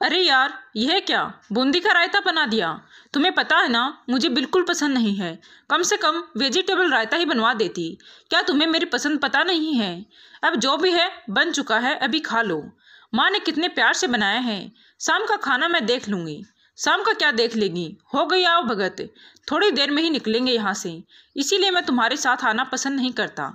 अरे यार, यह क्या बूंदी का रायता बना दिया। तुम्हें पता है ना, मुझे बिल्कुल पसंद नहीं है। कम से कम वेजिटेबल रायता ही बनवा देती। क्या तुम्हें मेरी पसंद पता नहीं है? अब जो भी है बन चुका है, अभी खा लो। माँ ने कितने प्यार से बनाया है। शाम का खाना मैं देख लूँगी। शाम का क्या देख लेगी, हो गई आओ भगत। थोड़ी देर में ही निकलेंगे यहाँ से, इसीलिए मैं तुम्हारे साथ आना पसंद नहीं करता।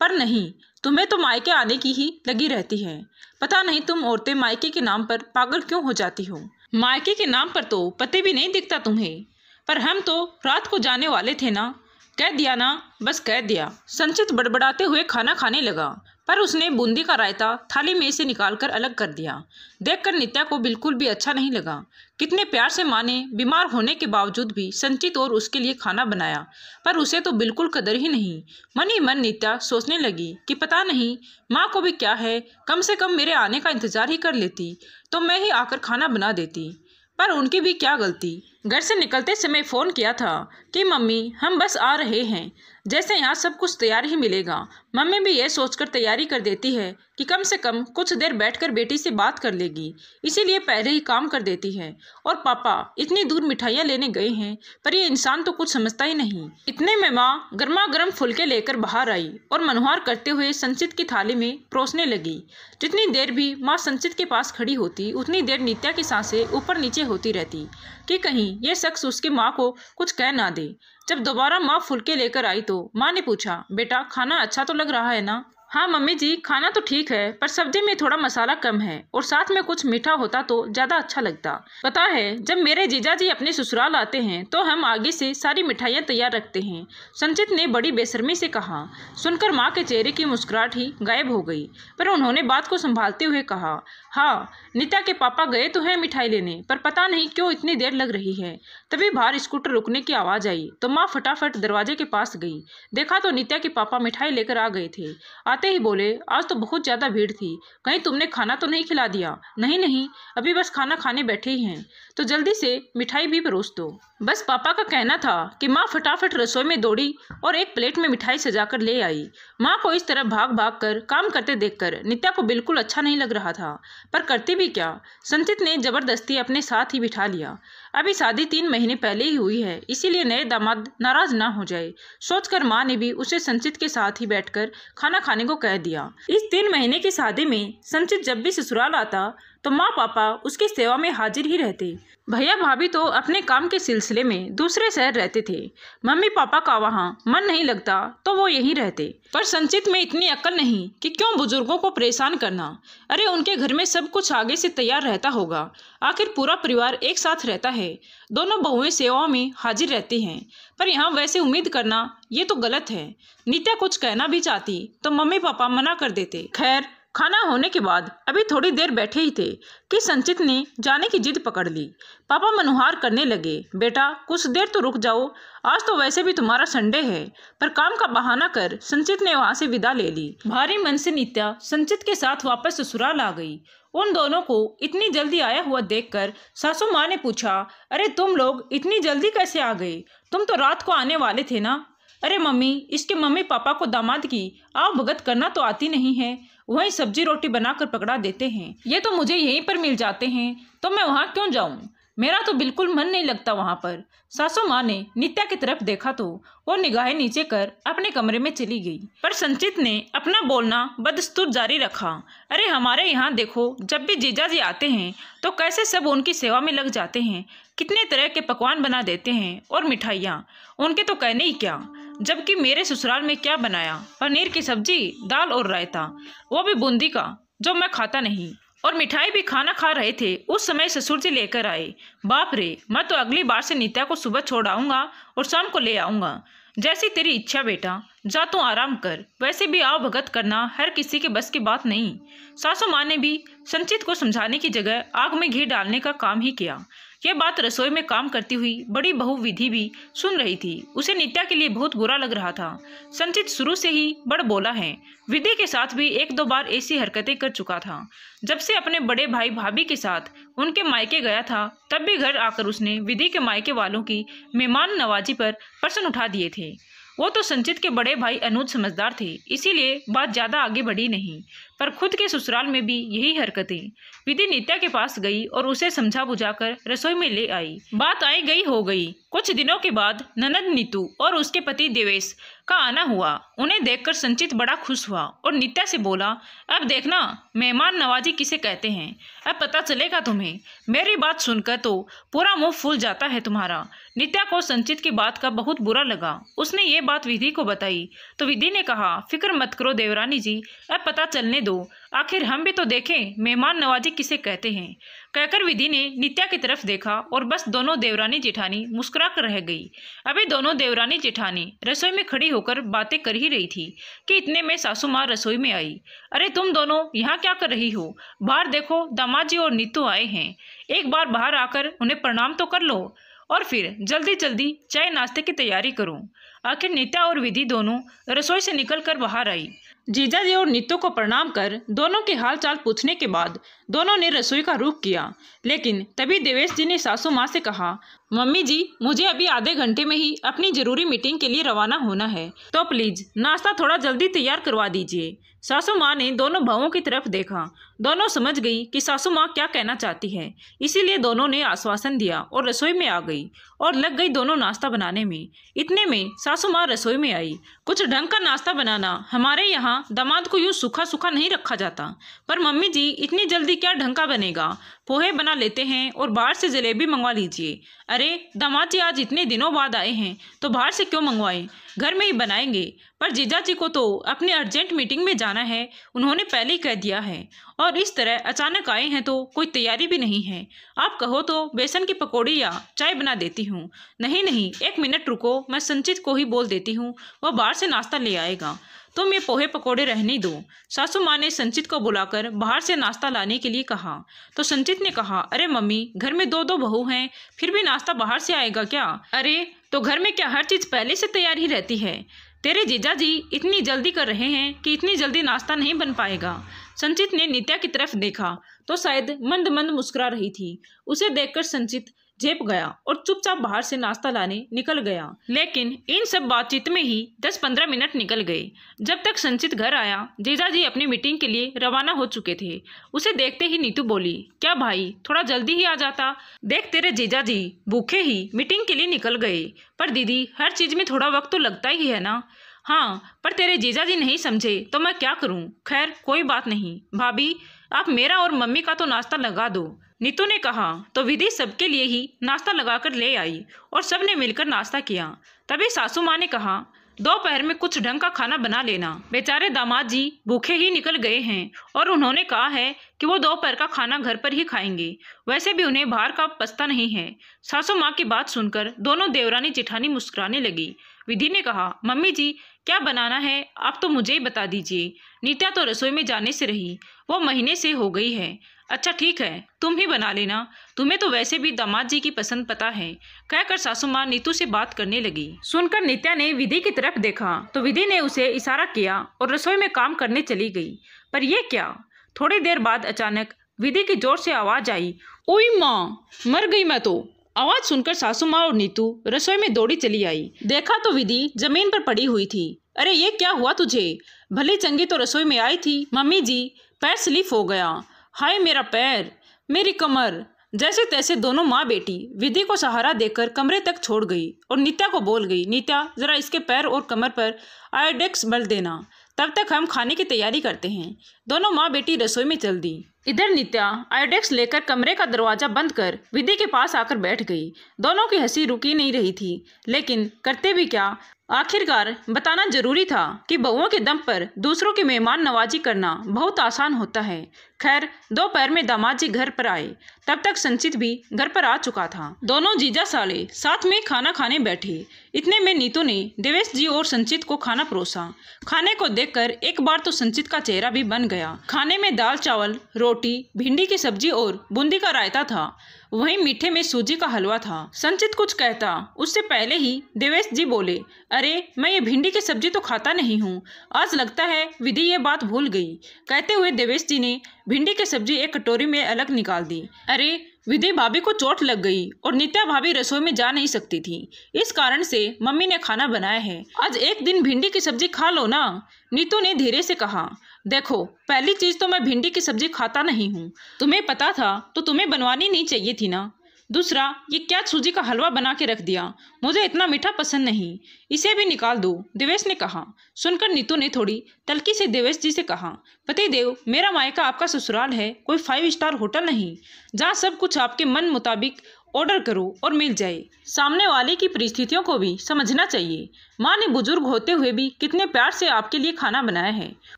पर नहीं, तुम्हें तो मायके आने की ही लगी रहती है। पता नहीं तुम औरतें मायके के नाम पर पागल क्यों हो जाती हो। मायके के नाम पर तो पति भी नहीं दिखता तुम्हें। पर हम तो रात को जाने वाले थे ना। कह दिया ना, बस कह दिया। संचित बड़बड़ाते हुए खाना खाने लगा, पर उसने बूंदी का रायता थाली में से निकालकर अलग कर दिया। देखकर नित्या को बिल्कुल भी अच्छा नहीं लगा। कितने प्यार से माँ ने बीमार होने के बावजूद भी संचित और उसके लिए खाना बनाया, पर उसे तो बिल्कुल कदर ही नहीं। मन ही मन नित्या सोचने लगी कि पता नहीं माँ को भी क्या है, कम से कम मेरे आने का इंतजार ही कर लेती तो मैं ही आकर खाना बना देती। पर उनकी भी क्या गलती। घर से निकलते समय फ़ोन किया था कि मम्मी हम बस आ रहे हैं, जैसे यहाँ सब कुछ तैयार ही मिलेगा। मम्मी भी ये सोचकर तैयारी कर देती है कि कम से कम कुछ देर बैठकर बेटी से बात कर लेगी, इसीलिए पहले ही काम कर देती है। और पापा इतनी दूर मिठाइयाँ लेने गए हैं, पर ये इंसान तो कुछ समझता ही नहीं। इतने में माँ गर्मा गर्म फुलके लेकर बाहर आई और मनोहार करते हुए संचित की थाली में परोसने लगी। जितनी देर भी माँ संचित के पास खड़ी होती, उतनी देर नित्या की सांसें ऊपर नीचे होती रहती कि कहीं ये शख्स उसकी माँ को कुछ कह ना दे। जब दोबारा माँ फुलके लेकर आई तो माँ ने पूछा, बेटा खाना अच्छा तो लग रहा है ना? हाँ मम्मी जी, खाना तो ठीक है, पर सब्जी में थोड़ा मसाला कम है और साथ में कुछ मीठा होता तो ज्यादा अच्छा लगता। पता है, जब मेरे जीजा जी अपने ससुराल आते हैं तो हम आगे से सारी मिठाइयाँ तैयार रखते हैं, संचित ने बड़ी बेशर्मी से कहा। सुनकर माँ के चेहरे की मुस्कुराहट ही गायब हो गई, पर उन्होंने बात को संभालते हुए कहा, हाँ नित्या के पापा गए तो हैं मिठाई लेने, पर पता नहीं क्यों इतनी देर लग रही है। तभी बाहर स्कूटर रुकने की आवाज़ आई तो माँ फटाफट दरवाजे के पास गई। देखा तो नित्या के पापा मिठाई लेकर आ गए थे। आते ही बोले, आज तो बहुत ज़्यादा भीड़ थी, कहीं तुमने खाना तो नहीं खिला दिया? नहीं नहीं, अभी बस खाना खाने बैठे ही हैं, तो जल्दी से मिठाई भी परोस दो। बस पापा का कहना था कि माँ फटाफट रसोई में दौड़ी और एक प्लेट में मिठाई सजाकर ले आई। माँ को इस तरह भाग भाग कर काम करते देखकर नित्या को बिल्कुल अच्छा नहीं लग रहा था, पर करती भी क्या। संचित ने जबरदस्ती अपने साथ ही बिठा लिया। अभी शादी 3 महीने पहले ही हुई है, इसीलिए नए दामाद नाराज ना हो जाए, सोचकर माँ ने भी उसे संचित के साथ ही बैठकर खाना खाने को कह दिया। इस 3 महीने की शादी में संचित जब भी ससुराल आता तो माँ पापा उसकी सेवा में हाजिर ही रहते। भैया भाभी तो अपने काम के सिलसिले में दूसरे शहर रहते थे। मम्मी पापा का वहाँ मन नहीं लगता तो वो यहीं रहते। पर संचित में इतनी अक्ल नहीं कि क्यों बुजुर्गों को परेशान करना। अरे उनके घर में सब कुछ आगे से तैयार रहता होगा, आखिर पूरा परिवार एक साथ रहता है। दोनों बहुएं सेवाओं में हाजिर रहती हैं, पर यहाँ वैसे उम्मीद करना ये तो गलत है। नित्या कुछ कहना भी चाहती तो मम्मी पापा मना कर देते। खैर, खाना होने के बाद अभी थोड़ी देर बैठे ही थे कि संचित ने जाने की जिद पकड़ ली। पापा मनोहार करने लगे, बेटा कुछ देर तो रुक जाओ, आज तो वैसे भी तुम्हारा संडे है। पर काम का बहाना कर संचित ने वहां से विदा ले ली। भारी मन से नित्या संचित के साथ वापस ससुराल आ गई। उन दोनों को इतनी जल्दी आया हुआ देखकर सासू माँ ने पूछा, अरे तुम लोग इतनी जल्दी कैसे आ गए? तुम तो रात को आने वाले थे ना? अरे मम्मी, इसके मम्मी पापा को दामाद की आओ भगत करना तो आती नहीं है, वहीं सब्जी रोटी बनाकर पकड़ा देते हैं। ये तो मुझे यहीं पर मिल जाते हैं, तो मैं वहाँ क्यों जाऊँ? मेरा तो बिल्कुल मन नहीं लगता वहाँ पर। सासू माँ ने नित्या की तरफ देखा तो वो निगाहें नीचे कर अपने कमरे में चली गई। पर संचित ने अपना बोलना बदस्तूर जारी रखा, अरे हमारे यहाँ देखो, जब भी जीजा जी आते हैं तो कैसे सब उनकी सेवा में लग जाते हैं, कितने तरह के पकवान बना देते हैं और मिठाइयाँ, उनके तो कहने ही क्या। जबकि मेरे ससुराल में क्या बनाया, पनीर की सब्जी, दाल और रायता, वो भी बूंदी का, जो मैं खाता नहीं। और मिठाई भी खाना खा रहे थे उस समय ससुर जी लेकर आए। बाप रे, मैं तो अगली बार से नित्या को सुबह छोड़ आऊँगा और शाम को ले आऊँगा। जैसी तेरी इच्छा बेटा, जा तू आराम कर, वैसे भी आओ भगत करना हर किसी के बस की बात नहीं। सासू माँ ने भी संचित को समझाने की जगह आग में घी डालने का काम ही किया। यह बात रसोई में काम करती हुई बड़ी बहू विधि भी सुन रही थी। उसे नित्या के लिए बहुत बुरा लग रहा था। संचित शुरू से ही बड़ बोला है, विधि के साथ भी 1-2 बार ऐसी हरकतें कर चुका था। जब से अपने बड़े भाई भाभी के साथ उनके मायके गया था, तब भी घर आकर उसने विधि के मायके वालों की मेहमान नवाजी पर प्रश्न उठा दिए थे। वो तो संचित के बड़े भाई अनुज समझदार थे, इसीलिए बात ज़्यादा आगे बढ़ी नहीं। पर खुद के ससुराल में भी यही हरकतें। विधि नित्या के पास गई और उसे समझा बुझाकर रसोई में ले आई। बात आई गई हो गई। कुछ दिनों के बाद ननद नीतू और उसके पति देवेश का आना हुआ। उन्हें देखकर संचित बड़ा खुश हुआ और नित्या से बोला, अब देखना मेहमान नवाजी किसे कहते हैं, अब पता चलेगा तुम्हें। मेरी बात सुनकर तो पूरा मुंह फूल जाता है तुम्हारा। नित्या को संचित की बात का बहुत बुरा लगा। उसने ये बात विधि को बताई तो विधि ने कहा, फिक्र मत करो देवरानी जी, अब पता चलने दो, आखिर हम भी तो देखें मेहमान नवाजी किसे कहते हैं। कहकर विधि ने नित्या की तरफ देखा और बस दोनों देवरानी जेठानी मुस्कुरा कर रह गई। अभी दोनों देवरानी जेठानी रसोई में खड़ी होकर बातें कर ही रही थी कि इतने में सासू माँ रसोई में आई। अरे तुम दोनों यहाँ क्या कर रही हो? बाहर देखो, दामाद जी और नीतू आए हैं। एक बार बाहर आकर उन्हें प्रणाम तो कर लो और फिर जल्दी जल्दी चाय नाश्ते की तैयारी करो। आखिर नित्या और विधि दोनों रसोई से निकलकर बाहर आई। जीजाजी और नीतू को प्रणाम कर दोनों के हाल चाल पूछने के बाद दोनों ने रसोई का रुख किया। लेकिन तभी देवेश जी ने सासू माँ से कहा, मम्मी जी, मुझे अभी आधे घंटे में ही अपनी जरूरी मीटिंग के लिए रवाना होना है, तो प्लीज नाश्ता थोड़ा जल्दी तैयार करवा दीजिए। सासू माँ ने दोनों भावों की तरफ देखा। दोनों समझ गई कि सासू माँ क्या कहना चाहती है, इसीलिए दोनों ने आश्वासन दिया और रसोई में आ गई और लग गई दोनों नाश्ता बनाने में। इतने में सासू माँ रसोई में आई। कुछ ढंग का नाश्ता बनाना हमारे यहाँ दामाद को यूँ सूखा सूखा नहीं रखा जाता। पर मम्मी जी, इतनी जल्दी क्या ढंग का बनेगा? पोहे बना लेते हैं और बाहर से जलेबी मंगवा लीजिए। अरे दामाद जी आज इतने दिनों बाद आए हैं तो बाहर से क्यों मंगवाएं, घर में ही बनाएंगे। पर जीजा जी को तो अपने अर्जेंट मीटिंग में जाना है, उन्होंने पहले ही कह दिया है। और इस तरह अचानक आए हैं तो कोई तैयारी भी नहीं है। आप कहो तो बेसन की पकौड़ी या चाय बना देती हूँ। नहीं नहीं, एक मिनट रुको, मैं संचित को ही बोल देती हूँ, वह बाहर से नाश्ता ले आएगा। तुम ये पोहे पकौड़े रहने दो। सासू माँ ने संचित को बुलाकर बाहर से नाश्ता लाने के लिए कहा तो संचित ने कहा, अरे मम्मी, घर में दो दो बहू हैं, फिर भी नाश्ता बाहर से आएगा क्या? अरे तो घर में क्या हर चीज़ पहले से तैयार ही रहती है? तेरे जीजा जी इतनी जल्दी कर रहे हैं कि इतनी जल्दी नाश्ता नहीं बन पाएगा। संचित ने नित्या की तरफ देखा तो शायद मंद मंद मुस्कुरा रही थी। उसे देखकर संचित झेप गया और चुपचाप बाहर से नाश्ता लाने निकल गया। लेकिन इन सब बातचीत में ही 10-15 मिनट निकल गए। जब तक संचित घर आया, जीजाजी अपनी मीटिंग के लिए रवाना हो चुके थे। उसे देखते ही नीतू बोली, क्या भाई, थोड़ा जल्दी ही आ जाता। देख तेरे जीजाजी भूखे ही मीटिंग के लिए निकल गए। पर दीदी, हर चीज में थोड़ा वक्त तो लगता ही है ना। हाँ, पर तेरे जीजाजी नहीं समझे तो मैं क्या करूं। खैर कोई बात नहीं। भाभी, आप मेरा और मम्मी का तो नाश्ता लगा दो, नीतू ने कहा तो विधि सबके लिए ही नाश्ता लगाकर ले आई और सबने मिलकर नाश्ता किया। तभी सासू माँ ने कहा, दोपहर में कुछ ढंग का खाना बना लेना। बेचारे दामाद जी भूखे ही निकल गए हैं और उन्होंने कहा है कि वो दोपहर का खाना घर पर ही खाएंगे। वैसे भी उन्हें बाहर का पछता नहीं है। सासू माँ की बात सुनकर दोनों देवरानी जेठानी मुस्कुराने लगी। विधि ने कहा, मम्मी जी क्या बनाना है आप तो मुझे ही बता दीजिए। नित्या तो रसोई में जाने से रही, वो महीने से हो गई है। अच्छा ठीक है, तुम ही बना लेना, तुम्हें तो वैसे भी दामाद जी की पसंद पता है। कहकर सासू माँ नीतू से बात करने लगी। सुनकर नित्या ने विधि की तरफ देखा तो विधि ने उसे इशारा किया और रसोई में काम करने चली गई। पर यह क्या? थोड़ी देर बाद अचानक विधि की जोर से आवाज आई, ओई माँ, मर गई मैं तो। आवाज सुनकर सासू माँ और नीतू रसोई में दौड़ी चली आई। देखा तो विधि जमीन पर पड़ी हुई थी। अरे ये क्या हुआ तुझे? भली चंगी तो रसोई में आई थी। मम्मी जी, पैर स्लिप हो गया। हाय मेरा पैर, मेरी कमर। जैसे तैसे दोनों माँ बेटी विधि को सहारा देकर कमरे तक छोड़ गई और नित्या को बोल गई, नित्या जरा इसके पैर और कमर पर आयोडेक्स मल देना, तब तक हम खाने की तैयारी करते हैं। दोनों माँ बेटी रसोई में चल दी। इधर नित्या आयोडेक्स लेकर कमरे का दरवाजा बंद कर विधि के पास आकर बैठ गई। दोनों की हंसी रुकी नहीं रही थी, लेकिन करते भी क्या। आखिरकार बताना जरूरी था कि बहुओं के दम पर दूसरों की मेहमान नवाजी करना बहुत आसान होता है। खैर दोपहर में दामाद जी घर पर आए, तब तक संचित भी घर पर आ चुका था। दोनों जीजा साले साथ में खाना खाने बैठे। इतने में नीतू ने देवेश जी और संचित को खाना परोसा। खाने को देखकर एक बार तो संचित का चेहरा भी बन गया। खाने में दाल चावल, रोटी, भिंडी की सब्जी और बूंदी का रायता था। वहीं मीठे में सूजी का हलवा था। संचित कुछ कहता उससे पहले ही देवेश जी बोले, अरे मैं ये भिंडी की सब्जी तो खाता नहीं हूँ। आज लगता है विधि ये बात भूल गई। कहते हुए देवेश जी ने भिंडी की सब्जी एक कटोरी में अलग निकाल दी। अरे विधि भाभी को चोट लग गई और नित्या भाभी रसोई में जा नहीं सकती थी, इस कारण से मम्मी ने खाना बनाया है। आज एक दिन भिंडी की सब्जी खा लो ना, नीतू ने धीरे से कहा। देखो, पहली चीज तो मैं भिंडी की सब्जी खाता नहीं हूँ। तुम्हें पता था तो तुम्हें बनवानी नहीं चाहिए थी ना। दूसरा, ये क्या सूजी का हलवा बना के रख दिया, मुझे इतना मीठा पसंद नहीं, इसे भी निकाल दो, देवेश ने कहा। सुनकर नीतू ने थोड़ी तल्खी से देवेश जी से कहा, पतिदेव, मेरा मायका आपका ससुराल है, कोई 5 स्टार होटल नहीं जहाँ सब कुछ आपके मन मुताबिक ऑर्डर करो और मिल जाए। सामने वाले की परिस्थितियों को भी समझना चाहिए। माँ ने बुजुर्ग होते हुए भी कितने प्यार से आपके लिए खाना बनाया है,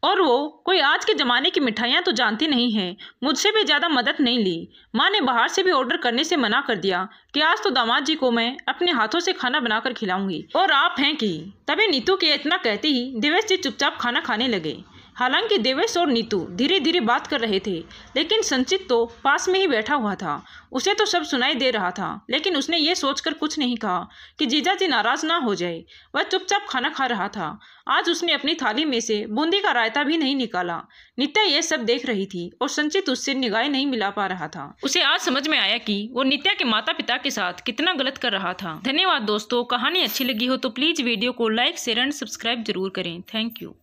और वो कोई आज के ज़माने की मिठाइयाँ तो जानती नहीं है। मुझसे भी ज़्यादा मदद नहीं ली। माँ ने बाहर से भी ऑर्डर करने से मना कर दिया कि आज तो दामाद जी को मैं अपने हाथों से खाना बनाकर खिलाऊंगी, और आप हैं कि। तभी नीतू के इतना कहते ही देवेश जी चुपचाप खाना खाने लगे। हालांकि देवेश और नीतू धीरे धीरे बात कर रहे थे, लेकिन संचित तो पास में ही बैठा हुआ था। उसे तो सब सुनाई दे रहा था, लेकिन उसने ये सोचकर कुछ नहीं कहा कि जीजाजी नाराज ना हो जाए। वह चुपचाप खाना खा रहा था। आज उसने अपनी थाली में से बूंदी का रायता भी नहीं निकाला। नित्या ये सब देख रही थी और संचित उससे निगाहें नहीं मिला पा रहा था। उसे आज समझ में आया कि वो नित्या के माता पिता के साथ कितना गलत कर रहा था। धन्यवाद दोस्तों, कहानी अच्छी लगी हो तो प्लीज वीडियो को लाइक, शेयर एंड सब्सक्राइब जरूर करें। Thank you.